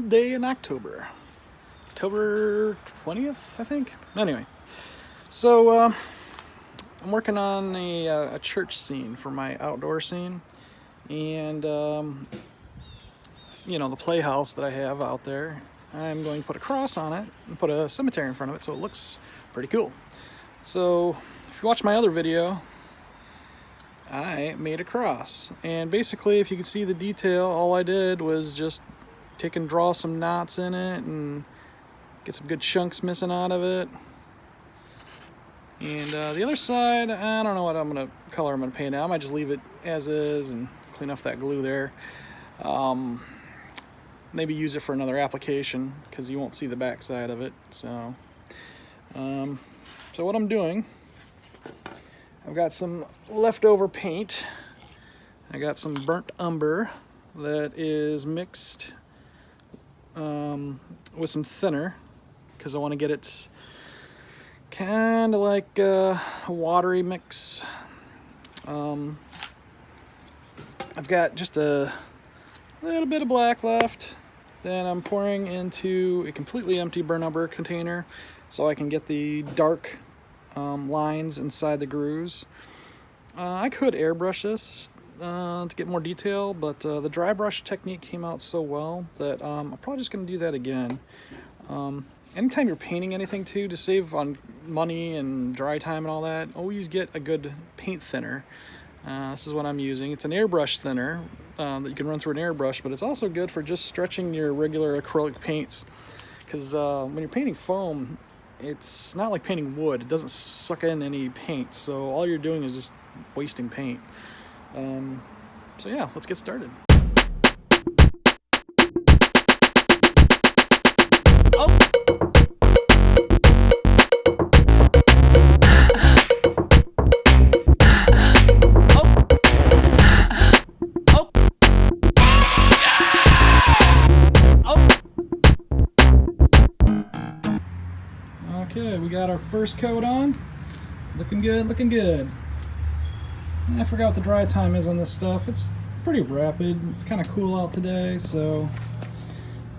cold day in October. October 20th, I think. Anyway, so I'm working on a church scene for my outdoor scene, and you know, the playhouse that I have out there, I'm going to put a cross on it and put a cemetery in front of it so it looks pretty cool. So if you watch my other video, I made a cross, and basically, if you can see the detail, all I did was just draw some knots in it and get some good chunks missing out of it. And the other side, I don't know what color I'm gonna paint it. I might just leave it as is and clean off that glue there. Maybe use it for another application because you won't see the back side of it. So what I'm doing, I've got some leftover paint. I got some burnt umber that is mixed with some thinner because I want to get it kind of like a watery mix. I've got just a little bit of black left. Then I'm pouring into a completely empty burnt umber container so I can get the dark lines inside the grooves. I could airbrush this to get more detail, but the dry brush technique came out so well that I'm probably just going to do that again. Anytime you're painting anything too, to save on money and dry time and all that, always get a good paint thinner. This is what I'm using. It's an airbrush thinner that you can run through an airbrush, but it's also good for just stretching your regular acrylic paints, because when you're painting foam, it's not like painting wood. It doesn't suck in any paint, so all you're doing is just wasting paint. So yeah, let's get started. Okay, we got our first coat on. Looking good, looking good. I forgot what the dry time is on this stuff. It's pretty rapid. It's kind of cool out today, so,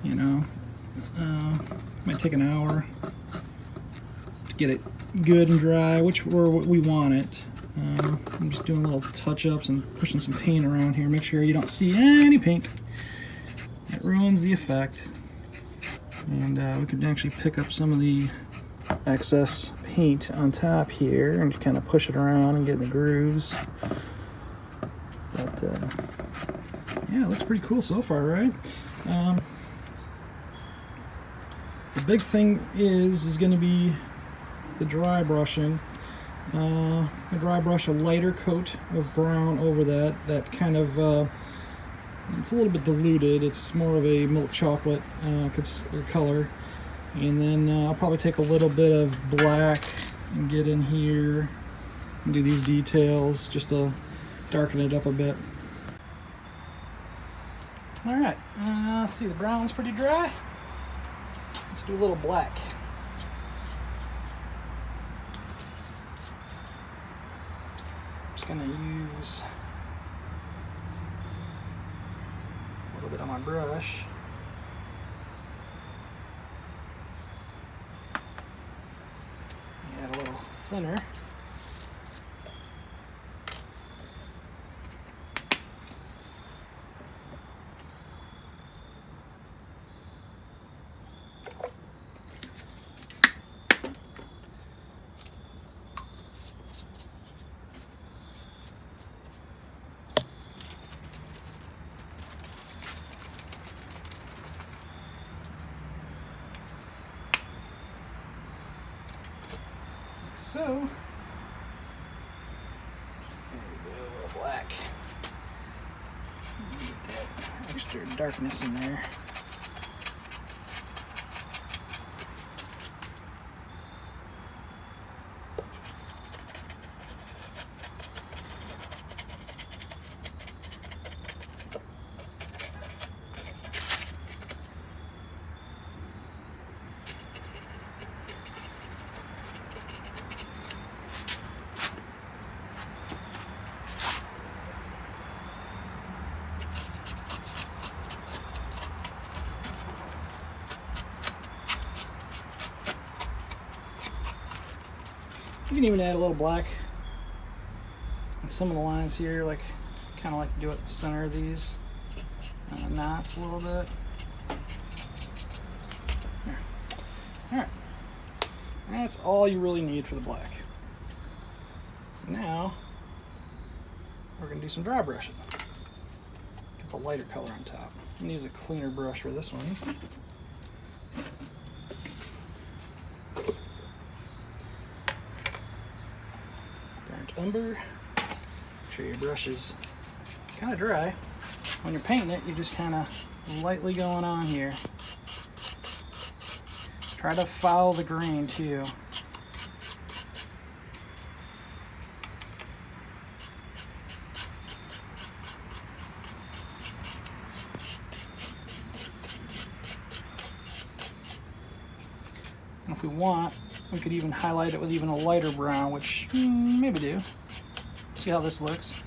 you know, might take an hour to get it good and dry, which we want it. I'm just doing little touch-ups and pushing some paint around here. Make sure you don't see any paint. It ruins the effect. And we could actually pick up some of the excess paint on top here and just kind of push it around and get in the grooves. But yeah, it looks pretty cool so far, right? The big thing is going to be the dry brushing. I dry brush a lighter coat of brown over that kind of it's a little bit diluted. It's more of a milk chocolate color. And then I'll probably take a little bit of black and get in here and do these details just to darken it up a bit. Alright, let's see, the brown's pretty dry. Let's do a little black. Just gonna use a little bit on my brush. Add a little thinner. So, there we go, a little black. Get that extra darkness in there. You can even add a little black on some of the lines here, like kind of like to do it at the center of these knots a little bit. There. All right, that's all you really need for the black. Now we're gonna do some dry brushing. Get the lighter color on top. I'm gonna use a cleaner brush for this one. Burnt umber. Make sure your brush is kind of dry. When you're painting it, you're just kind of lightly going on here. Try to follow the grain too. And if we want, we could even highlight it with even a lighter brown, which maybe do. See how this looks.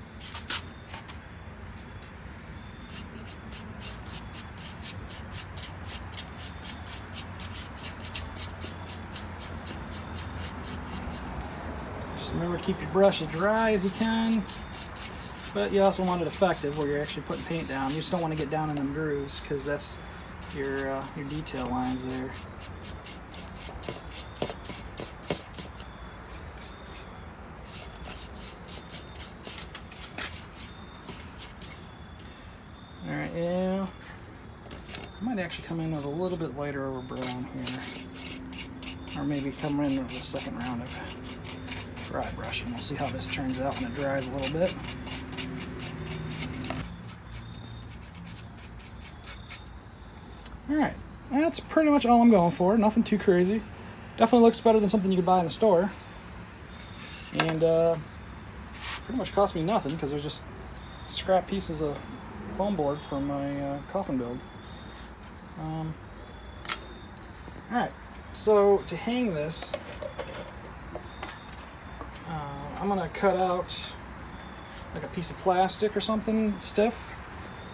Just remember to keep your brush as dry as you can, but you also want it effective where you're actually putting paint down. You just don't want to get down in them grooves because that's your detail lines there. Alright, yeah. I might actually come in with a little bit lighter over brown here. Or maybe come in with a second round of dry brushing. We'll see how this turns out when it dries a little bit. Alright, that's pretty much all I'm going for. Nothing too crazy. Definitely looks better than something you could buy in the store. And pretty much cost me nothing because there's just scrap pieces of foam board from my coffin build. Alright, so to hang this, I'm going to cut out like a piece of plastic or something stiff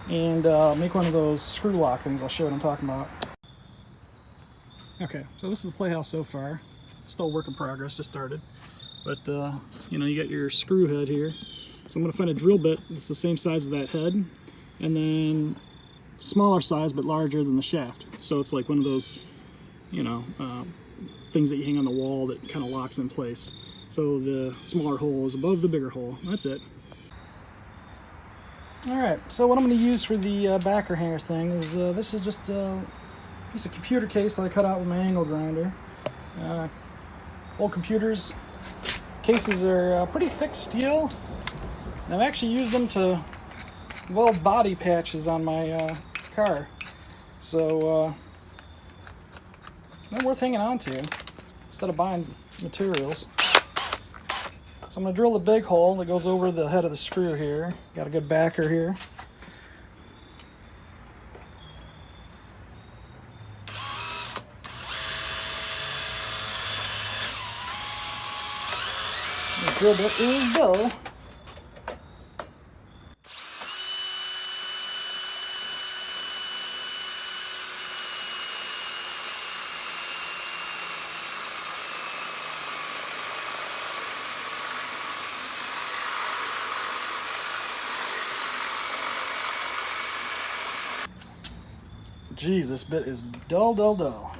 and make one of those screw lock things. I'll show you what I'm talking about. Okay, so this is the playhouse so far. Still work in progress, just started. But you know, you got your screw head here. So I'm going to find a drill bit that's the same size as that head, and then smaller size but larger than the shaft. So it's like one of those, you know, things that you hang on the wall that kind of locks in place. So the smaller hole is above the bigger hole. That's it. Alright, so what I'm going to use for the backer hanger thing is this is just a piece of computer case that I cut out with my angle grinder. Old computers cases are pretty thick steel, and I've actually used them to weld body patches on my car. So they're worth hanging on to instead of buying materials. So I'm going to drill the big hole that goes over the head of the screw here. Got a good backer here. The drill bit is dull. Geez, this bit is dull, dull, dull.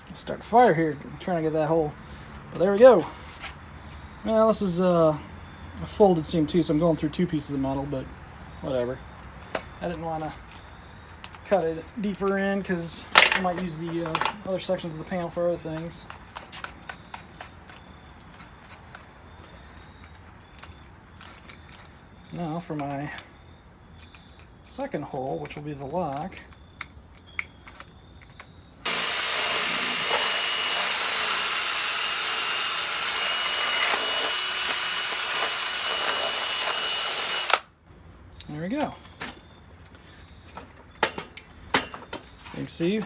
Let's start a fire here. I'm trying to get that hole. But there we go. Well, this is a folded seam too, so I'm going through two pieces of metal, but whatever. I didn't want to cut it deeper in because I might use the other sections of the panel for other things. Now for my second hole, which will be the lock. There we go. So you can see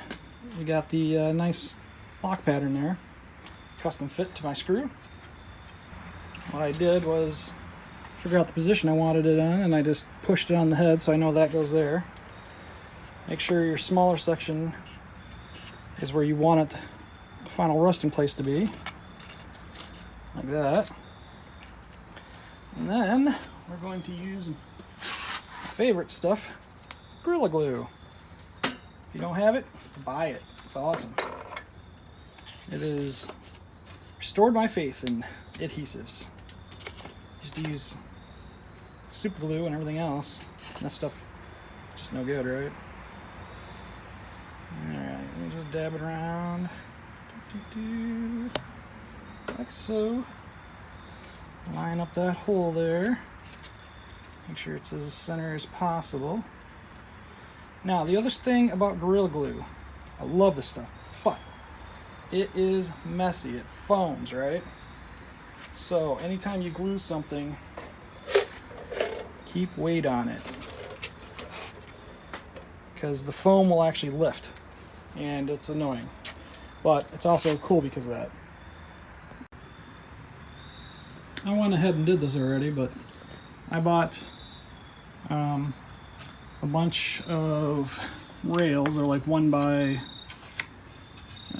we got the nice lock pattern there, custom fit to my screw. What I did was figure out the position I wanted it on, and I just pushed it on the head so I know that goes there. Make sure your smaller section is where you want it, the final resting place to be. like that. And then we're going to use my favorite stuff, Gorilla Glue. If you don't have it, buy it. It's awesome. It has restored my faith in adhesives. Used to use super glue and everything else. That stuff just no good, right? Alright, let me just dab it around. Like so. Line up that hole there. Make sure it's as center as possible. Now, the other thing about Gorilla Glue, I love this stuff, but it is messy. It foams, right? So anytime you glue something, keep weight on it, because the foam will actually lift, and it's annoying. But it's also cool because of that. I went ahead and did this already, but I bought a bunch of rails. They're like 1 by,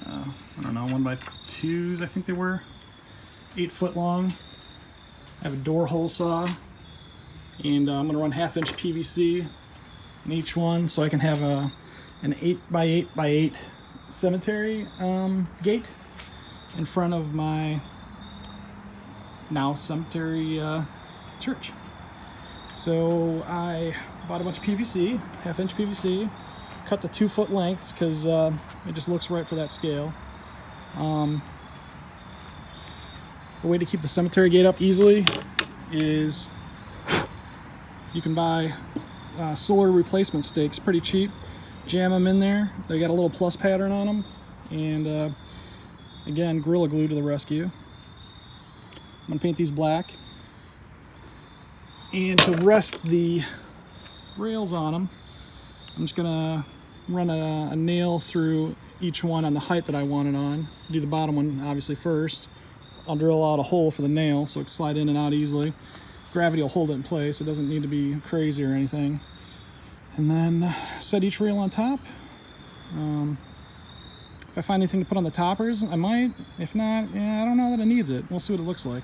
I don't know, 1 by 2s, I think they were. 8 foot long. I have a door hole saw, and I'm going to run 1/2 inch PVC in each one so I can have an 8 by 8 by 8 cemetery gate in front of my now cemetery church. So I bought a bunch of PVC, 1/2 inch PVC, cut the 2 foot lengths because it just looks right for that scale. The way to keep the cemetery gate up easily is you can buy solar replacement stakes, pretty cheap. Jam them in there. They got a little plus pattern on them, and again, Gorilla Glue to the rescue. I'm gonna paint these black, and to rest the rails on them, I'm just gonna run a nail through each one on the height that I want it on. Do the bottom one obviously first. I'll drill out a hole for the nail so it can slide in and out easily. Gravity will hold it in place. It doesn't need to be crazy or anything. And then set each rail on top. If I find anything to put on the toppers, I might. If not, yeah, I don't know that it needs it. We'll see what it looks like.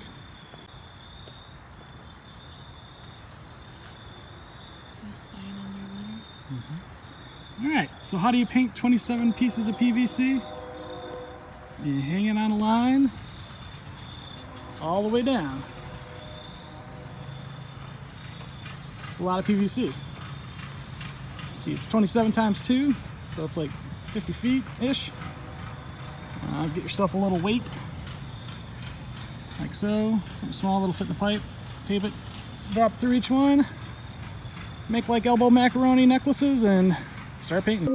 Alright, so how do you paint 27 pieces of PVC? You hang it on a line all the way down. It's a lot of PVC. See, it's 27 times 2, so it's like 50 feet-ish. Get yourself a little weight, like so. Something small that'll fit in the pipe. Tape it, drop through each one. Make like elbow macaroni necklaces and start painting.